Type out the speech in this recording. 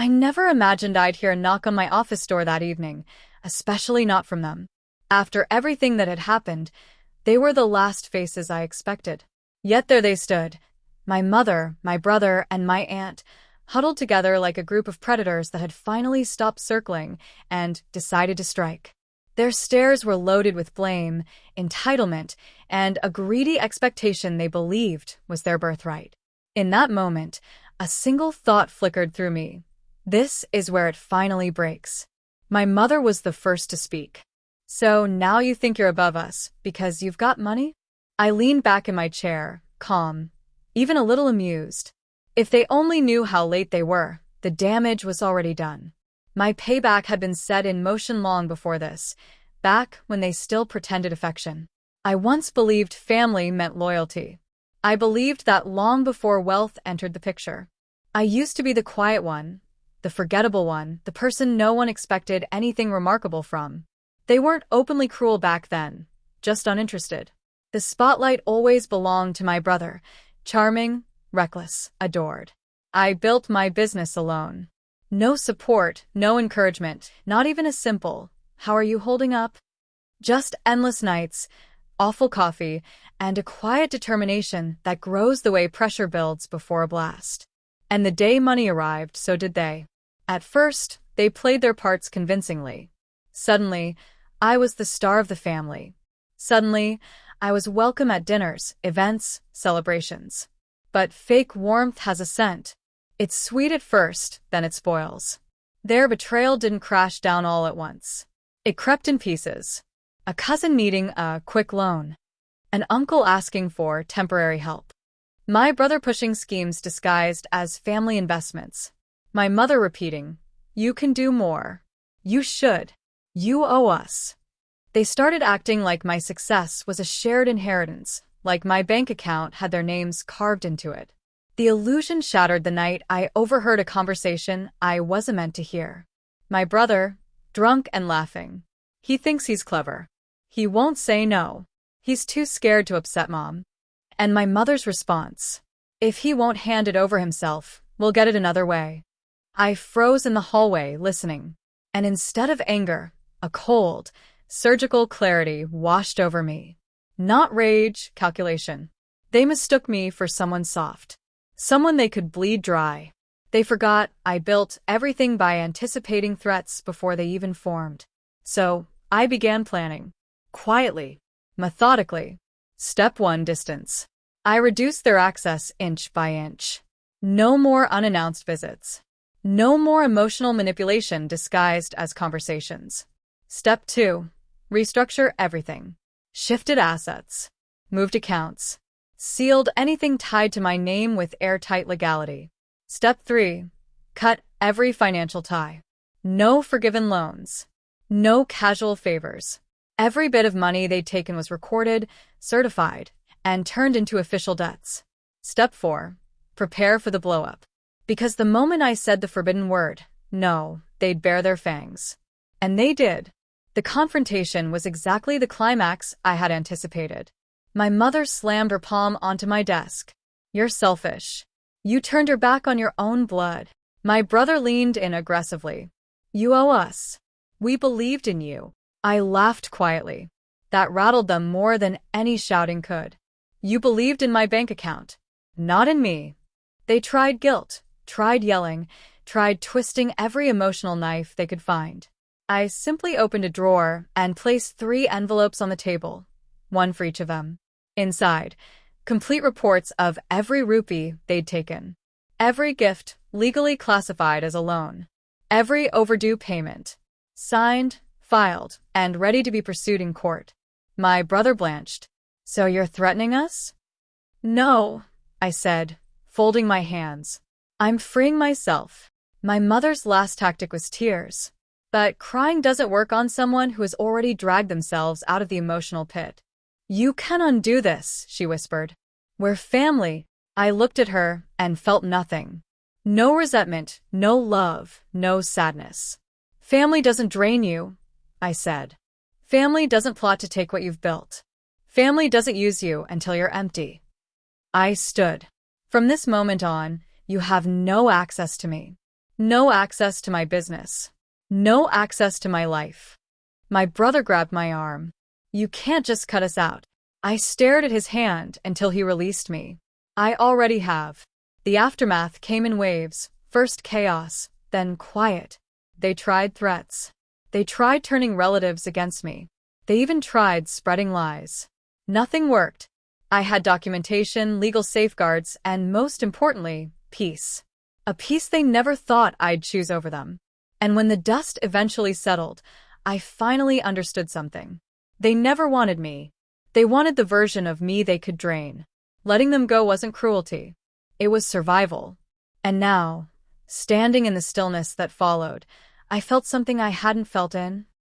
I never imagined I'd hear a knock on my office door that evening, especially not from them. After everything that had happened, they were the last faces I expected. Yet there they stood, my mother, my brother, and my aunt, huddled together like a group of predators that had finally stopped circling and decided to strike. Their stares were loaded with blame, entitlement, and a greedy expectation they believed was their birthright. In that moment, a single thought flickered through me. This is where it finally breaks. My mother was the first to speak. "So now you think you're above us because you've got money?" I leaned back in my chair, calm, even a little amused. If they only knew how late they were, the damage was already done. My payback had been set in motion long before this, back when they still pretended affection. I once believed family meant loyalty. I believed that long before wealth entered the picture. I used to be the quiet one, the forgettable one, the person no one expected anything remarkable from. They weren't openly cruel back then, just uninterested. The spotlight always belonged to my brother, charming, reckless, adored. I built my business alone. No support, no encouragement, not even a simple, "How are you holding up?" Just endless nights, awful coffee, and a quiet determination that grows the way pressure builds before a blast. And the day money arrived, so did they. At first, they played their parts convincingly. Suddenly, I was the star of the family. Suddenly, I was welcome at dinners, events, celebrations. But fake warmth has a scent. It's sweet at first, then it spoils. Their betrayal didn't crash down all at once. It crept in pieces. A cousin needing a quick loan. An uncle asking for temporary help. My brother pushing schemes disguised as family investments. My mother repeating, "You can do more. You should. You owe us." They started acting like my success was a shared inheritance, like my bank account had their names carved into it. The illusion shattered the night I overheard a conversation I wasn't meant to hear. My brother, drunk and laughing. "He thinks he's clever. He won't say no. He's too scared to upset Mom." And my mother's response, "If he won't hand it over himself, we'll get it another way." I froze in the hallway, listening. And instead of anger, a cold, surgical clarity washed over me. Not rage, calculation. They mistook me for someone soft. Someone they could bleed dry. They forgot I built everything by anticipating threats before they even formed. So, I began planning. Quietly. Methodically. Step 1: distance. I reduced their access inch by inch. No more unannounced visits. No more emotional manipulation disguised as conversations. Step 2: restructure everything. Shifted assets. Moved accounts. Sealed anything tied to my name with airtight legality. Step 3: cut every financial tie. No forgiven loans. No casual favors. Every bit of money they'd taken was recorded, certified, and turned into official debts. Step 4: prepare for the blow-up. Because the moment I said the forbidden word, no, they'd bare their fangs. And they did. The confrontation was exactly the climax I had anticipated. My mother slammed her palm onto my desk. "You're selfish. You turned your back on your own blood." My brother leaned in aggressively. "You owe us. We believed in you." I laughed quietly. That rattled them more than any shouting could. "You believed in my bank account, not in me." They tried guilt, tried yelling, tried twisting every emotional knife they could find. I simply opened a drawer and placed 3 envelopes on the table, one for each of them. Inside, complete reports of every rupee they'd taken. Every gift legally classified as a loan. Every overdue payment. Signed, filed, and ready to be pursued in court. My brother blanched. "So you're threatening us?" "No," I said, folding my hands. "I'm freeing myself." My mother's last tactic was tears. But crying doesn't work on someone who has already dragged themselves out of the emotional pit. "You can undo this," she whispered. "We're family." I looked at her and felt nothing. No resentment, no love, no sadness. "Family doesn't drain you," I said. "Family doesn't plot to take what you've built. Family doesn't use you until you're empty." I stood. "From this moment on, you have no access to me. No access to my business. No access to my life. My brother grabbed my arm. You can't just cut us out. I stared at his hand until he released me. I already have. The aftermath came in waves, first chaos, then quiet. They tried threats. They tried turning relatives against me. They even tried spreading lies. Nothing worked. I had documentation, legal safeguards, and most importantly, peace. A peace they never thought I'd choose over them. And when the dust eventually settled, I finally understood something. They never wanted me. They wanted the version of me they could drain. Letting them go wasn't cruelty. It was survival. And now, standing in the stillness that followed, I felt something I hadn't felt in